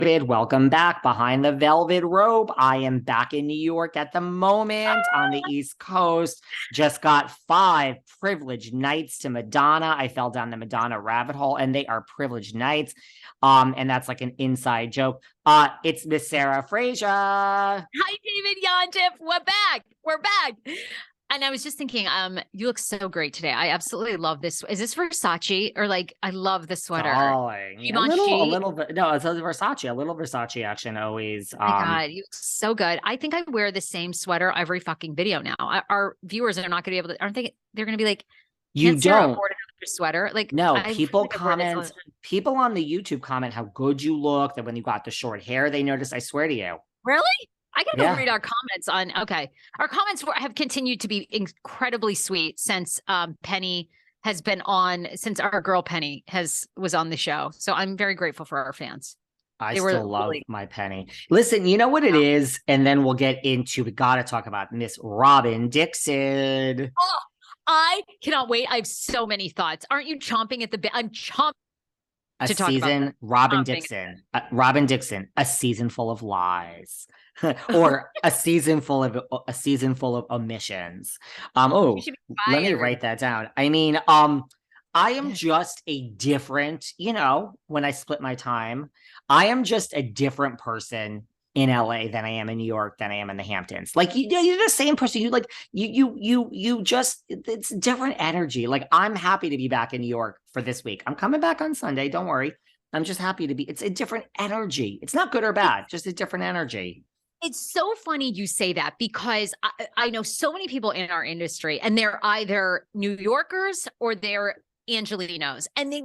Welcome back behind the velvet rope. I am back in New York at the moment on the East Coast. Just got 5 privileged nights to Madonna. I fell down the Madonna rabbit hole, and they are privileged nights. And that's like an inside joke. It's Miss Sarah Fraser. Hi, David Yontef. We're back. And I was just thinking, you look so great today. I absolutely love this. Is this Versace or I love the sweater? Darling. A little bit. No, it's a Versace. A little Versace action always. Oh my God, you look so good. I think I wear the same sweater every fucking video now. Our viewers are not going to be able to. Aren't they? They're going to be like, you don't afford another sweater. No, people comment. People on the YouTube comment how good you look. That when you got the short hair, they noticed. I swear to you. Really? I gotta go read our comments on. Okay, our comments have continued to be incredibly sweet since Penny has been on. Since our girl Penny was on the show, so I'm very grateful for our fans. I still love my Penny. Listen, you know what it is, and then we'll get into. We got to talk about Miss Robyn Dixon. Oh, I cannot wait. I have so many thoughts. Aren't you chomping at the bit? I'm chomping. Robyn Dixon, a season full of let me write that down. I mean, I am just a different, when I split my time, I am just a different person in LA than I am in New York, than I am in the Hamptons. Like you're the same person. It's different energy. Like I'm happy to be back in New York for this week. I'm coming back on Sunday. Don't worry. I'm just happy to be. It's a different energy. It's not good or bad, just a different energy. It's so funny you say that because I know so many people in our industry and they're either New Yorkers or they're Angelinos, and they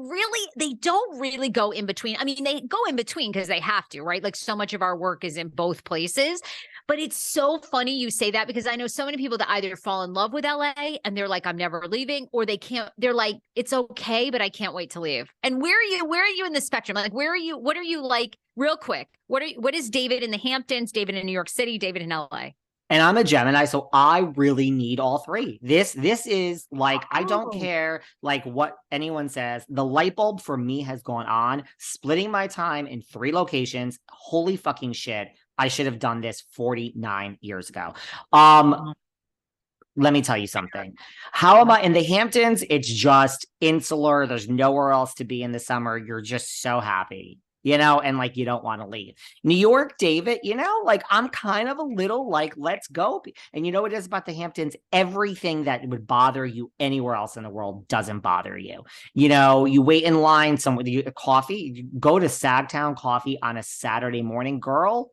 don't really go in between. I mean, they go in between because they have to, right? Like so much of our work is in both places. But it's so funny you say that because I know so many people that either fall in love with LA and they're like, I'm never leaving, or they're like, it's okay, but I can't wait to leave. And where are you in the spectrum? Like, what are you like real quick? What is David in the Hamptons, David in New York City, David in LA? And I'm a Gemini, so I really need all three. This is like, I don't care like what anyone says. The light bulb for me has gone on, splitting my time in 3 locations. Holy fucking shit. I should have done this 49 years ago. Let me tell you something. How am I in the Hamptons? It's just insular. There's nowhere else to be in the summer. You're just so happy. And like, you don't want to leave. New York, David, like I'm kind of a little like, let's go. And you know what it is about the Hamptons? Everything that would bother you anywhere else in the world doesn't bother you. You wait in line somewhere, coffee, you go to Sagtown Coffee on a Saturday morning, girl,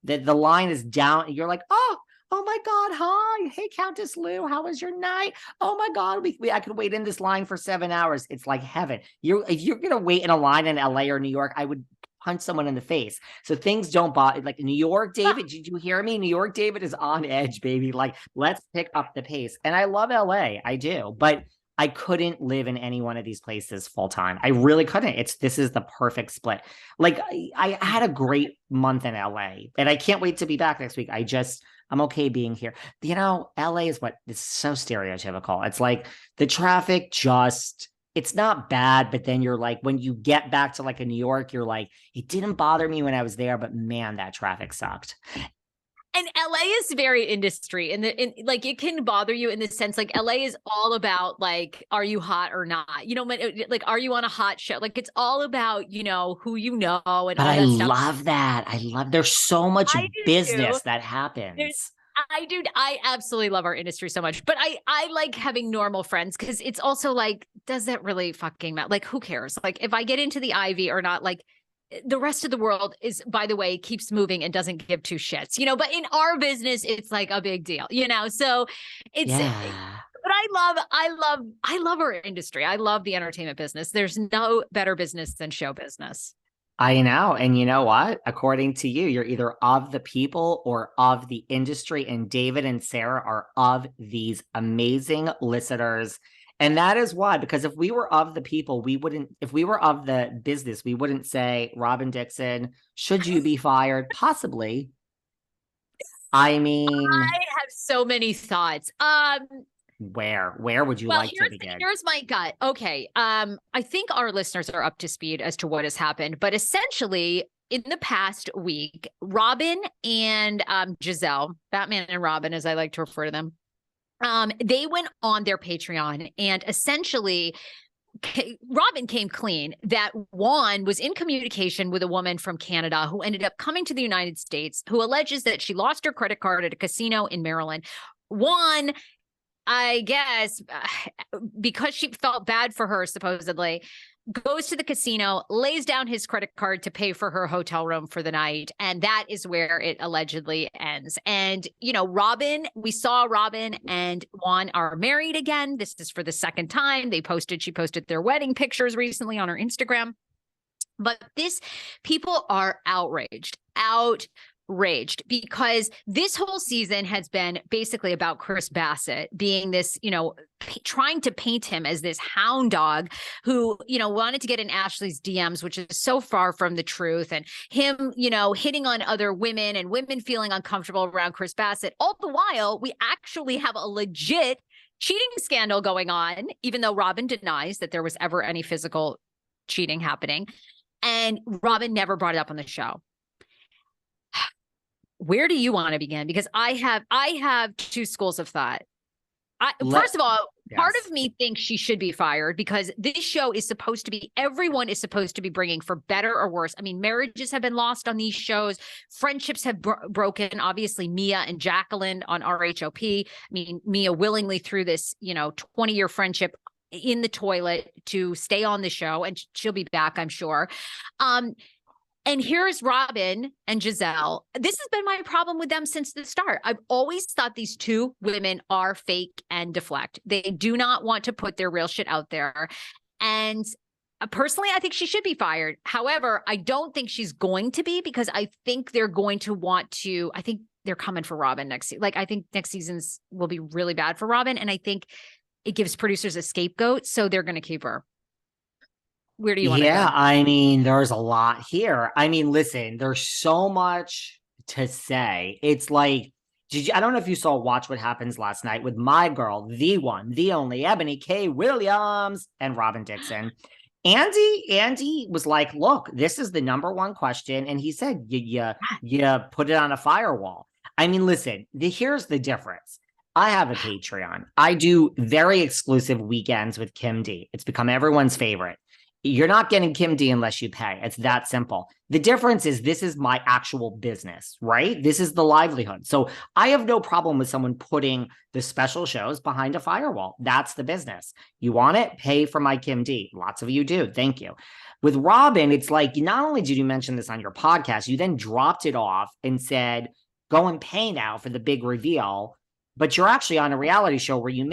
the line is down. You're like, oh my God, hi. Hey, Countess Lou, how was your night? Oh my God, I could wait in this line for 7 hours. It's like heaven. If you're going to wait in a line in LA or New York, I would punch someone in the face. So things don't bother. Like New York, David, did you hear me? New York, David is on edge, baby. Like, let's pick up the pace. And I love LA. I do. But I couldn't live in any one of these places full time. I really couldn't. This is the perfect split. Like I had a great month in LA and I can't wait to be back next week. I'm okay being here. LA is it's so stereotypical. It's like the traffic it's not bad, but then you're like, when you get back to like a New York, you're like, it didn't bother me when I was there, but man, that traffic sucked. And LA is very industry and like it can bother you in the sense like LA is all about like, are you hot or not? Like, are you on a hot show? Like it's all about, who you know. And but I love that. There's so much business that happens. I absolutely love our industry so much, but I like having normal friends because it's also like, does that really fucking matter? Like, who cares? Like if I get into the Ivy or not, like the rest of the world is, by the way, keeps moving and doesn't give 2 shits, but in our business, it's like a big deal, so it's, but I love our industry. I love the entertainment business. There's no better business than show business. I know. And you know what? According to you, you're either of the people or of the industry. And David and Sarah are of these amazing listeners. And that is why, because if we were of the people, if we were of the business, we wouldn't say, Robyn Dixon, should you be fired? Possibly. I mean, I have so many thoughts. Where would you like to begin? Here's my gut. Okay. I think our listeners are up to speed as to what has happened, but essentially in the past week, Robyn and Giselle, Batman and Robyn, as I like to refer to them, they went on their Patreon and essentially Robyn came clean that Juan was in communication with a woman from Canada who ended up coming to the United States, who alleges that she lost her credit card at a casino in Maryland. Juan, I guess, because she felt bad for her, supposedly, goes to the casino, lays down his credit card to pay for her hotel room for the night. And that is where it allegedly ends. And, you know, Robyn, we saw Robyn and Juan are married again. This is for the second time. She posted their wedding pictures recently on her Instagram. But people are outraged because this whole season has been basically about Chris Bassett being this, you know, trying to paint him as this hound dog who, you know, wanted to get in Ashley's DMs, which is so far from the truth, and him, you know, hitting on other women and women feeling uncomfortable around Chris Bassett. All the while, we actually have a legit cheating scandal going on, even though Robyn denies that there was ever any physical cheating happening. And Robyn never brought it up on the show. Where do you want to begin? Because I have two schools of thought. First of all, part of me thinks she should be fired because this show is supposed to be, everyone is supposed to be bringing, for better or worse. I mean, marriages have been lost on these shows. Friendships have broken. Obviously, Mia and Jacqueline on RHOP. I mean, Mia willingly threw this, you know, 20-year friendship in the toilet to stay on the show, and she'll be back, I'm sure. And here's Robyn and Giselle. This has been my problem with them since the start. I've always thought these two women are fake and deflect. They do not want to put their real shit out there. And personally, I think she should be fired. However, I don't think she's going to be, because I think they're going to want to, I think they're coming for Robyn next. Like, I think next season's will be really bad for Robyn. And I think it gives producers a scapegoat. So they're going to keep her. Where do you want to go? Yeah, I mean, there's a lot here. I mean, listen, there's so much to say. It's like, I don't know if you saw Watch What Happens last night with my girl, the one, the only, Ebony K. Williams and Robyn Dixon. Andy was like, look, this is the number one question. And he said, you put it on a firewall. I mean, listen, here's the difference. I have a Patreon. I do very exclusive weekends with Kim D. It's become everyone's favorite. You're not getting Kim D unless you pay. It's that simple. The difference is this is my actual business, right? This is the livelihood. So I have no problem with someone putting the special shows behind a firewall. That's the business. You want it? Pay for my Kim D. Lots of you do. Thank you. With Robyn, it's like, not only did you mention this on your podcast, you then dropped it off and said, go and pay now for the big reveal. But you're actually on a reality show where you